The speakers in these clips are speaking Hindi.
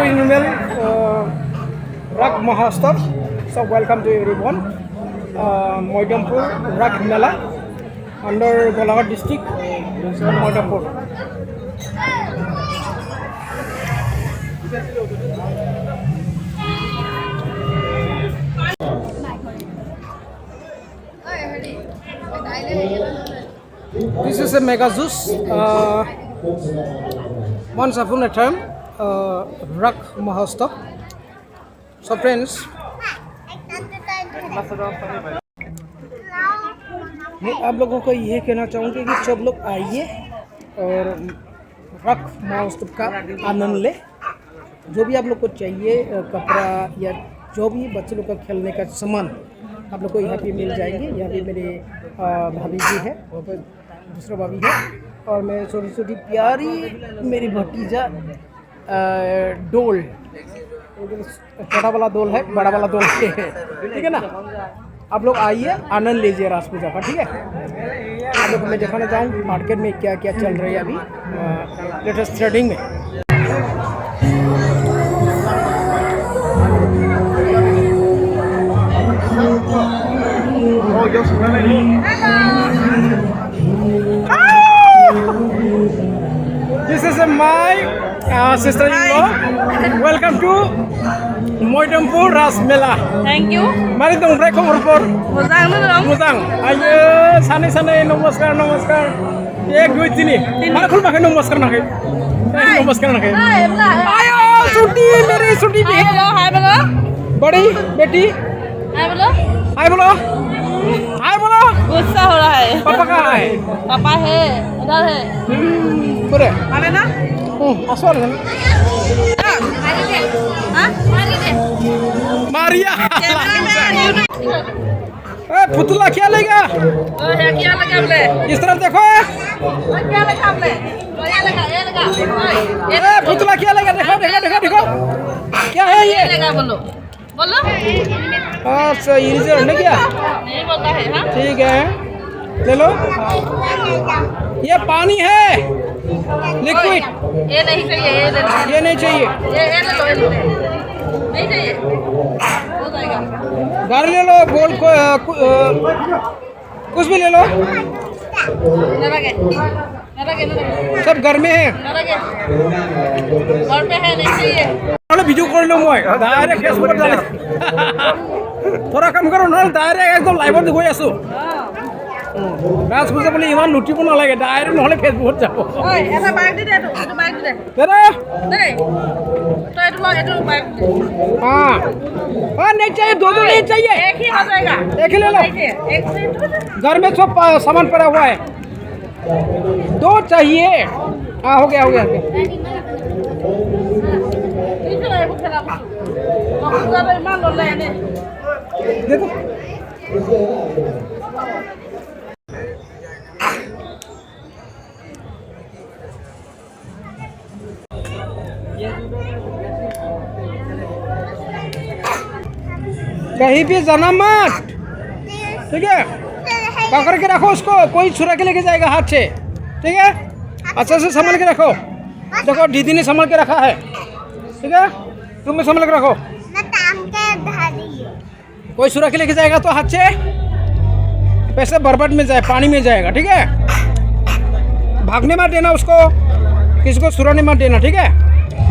Annual Rak Mahotsav. So welcome to everyone. Moidampur Rak Mela under Golaghat district, Moidampur. This is a mega juice. Once upon a time, Rak Mahotsav. So friends, मैं आप लोगों को ये कहना चाहूँगी कि सब लोग आइए और रक महोत्सव का आनंद ले। जो भी आप लोग को चाहिए कपड़ा या जो भी बच्चे लोग का खेलने का सामान आप लोग को यहाँ पे मिल जाएंगे। यहाँ पे मेरे भाभी जी है, वहाँ पर दूसरा भाभी है और मैं छोटी छोटी प्यारी मेरी भतीजा डोल, छोटा वाला डोल है, बड़ा वाला डोल है, ठीक है ना। आप लोग आइए, आनंद लीजिए रास पूजा का, ठीक है। आप लोग को मैं दिखाना चाहूँगी मार्केट में क्या क्या चल रही है अभी लेटेस्ट ट्रेडिंग में। This is my sister-in-law. Welcome to Moidampur Ras Mela. Thank you. Mari dong break khobor por. Mozang na dong. Mozang. Ayo sane namaskar namaskar. 1 2 3. Mara khul bakai namaskar na kai. Namaskar na kai. Ayo छुट्टी मेरी छुट्टी भी है। हाय बोलो। बड़ी बेटी। हाय बोलो। हाय बोलो। हाय बोलो। गुस्सा हो रहा है। पापा कहाँ है? पापा है, उधर है। बोले। आले ना? असवाल है। मारिया। पुतला क्या लेगा? क्या लगा बोले? इस तरफ देखो। क्या लगा बोले? ये लगा। पुतला क्या लेगा? देखो। क्या है ये? लगा बोलो। अच्छा इरेजर है क्या? नहीं बोलता है हाँ? ठीक है, ले लो। ये पानी है, लिक्विड। ये नहीं चाहिए, ये ले लो। ये नहीं चाहिए। ये ले लो, नहीं चाहिए। हो जाएगा। घर ले लो, बोल को कुछ भी ले लो। सब घर में है। घर पे है, नहीं चाहिए। वीडियो कर लो मैं डायरेक्ट फेसबुक डाले। थोड़ा कम करो ना, डायरेक्ट एकदम लाइवत गई आसो। राज पूजा बोले इमान लुटिब नालागे, डायरेक्ट নহলে फेसबुकত যাব। ओए এটা বাইক দি দে, এটা বাইক দি দে। तेरा दे। तो এটা বাইक दे। हां नहीं चाहिए, दो नहीं चाहिए, एक ही हो जाएगा। एक ही ले लो। एक से घर में सब सामान पड़ा हुआ है, दो चाहिए। हाँ हो गया। देखो कहीं भी जाना मत, ठीक है। पकड़ के रखो उसको, कोई छुरा के लेके जाएगा हाथ से, ठीक है। अच्छा से संभाल के रखो। देखो दीदी ने संभाल के रखा है, ठीक है। तुम भी संभाल के रखो। कोई छुरा के लेके जाएगा तो हाथ से पैसे बर्बाद में जाए, पानी में जाएगा, ठीक है। भागने मत देना उसको, किसी को छुराने मत देना, ठीक है।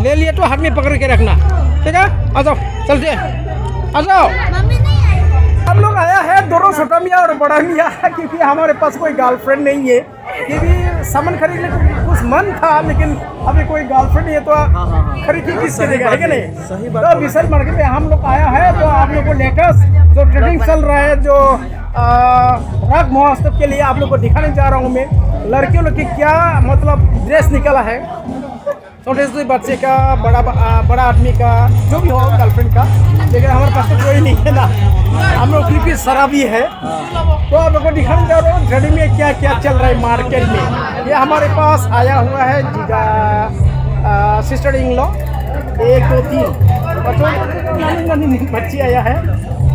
ले लिए तो हाथ में पकड़ के रखना, ठीक है। आ जाओ, चलते आ जाओ। हम लोग आया है दोनों छोटा मियाँ और बड़ा मियाँ, क्योंकि हमारे पास कोई गर्लफ्रेंड नहीं है। क्योंकि सामान खरीदने को कुछ मन था, लेकिन अभी कोई गर्लफ्रेंड नहीं है तो खरीद किससे देगा, है कि नहीं। सही बात। तो विशाल मार्केट में हम लोग आया है, तो आप लोग को लेटेस्ट जो ट्रेडिंग चल रहा है, जो रक महोत्सव के लिए आप लोग को दिखाने जा रहा हूँ मैं। लड़कियों लोग की क्या मतलब ड्रेस निकला है, छोटे से बच्चे का, बड़ा आदमी का, जो भी हो गर्लफ्रेंड का। लेकिन हमारे पास तो कोई नहीं है ना, हम लोग फिर भी शराबी है। तो आप लोग को दिखाने जा रहा हूँ ट्रेडिंग में क्या क्या चल रहा है मार्केट में। ये हमारे पास आया हुआ है जीजा सिस्टर इन लॉ 1 2 3 बच्चों को नानी बच्ची आया है,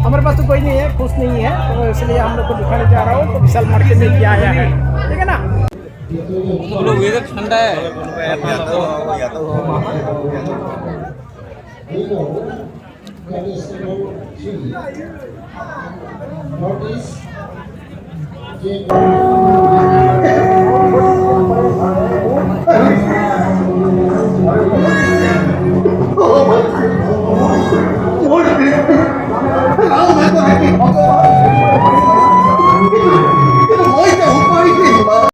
हमारे पास तो कोई नहीं है, खुश नहीं है, तो इसलिए हम लोग को दिखाने जा रहा हूँ। तो विशाल मार्केट में क्या आया है, ठीक है ना। वेदर ठंडा है। Notice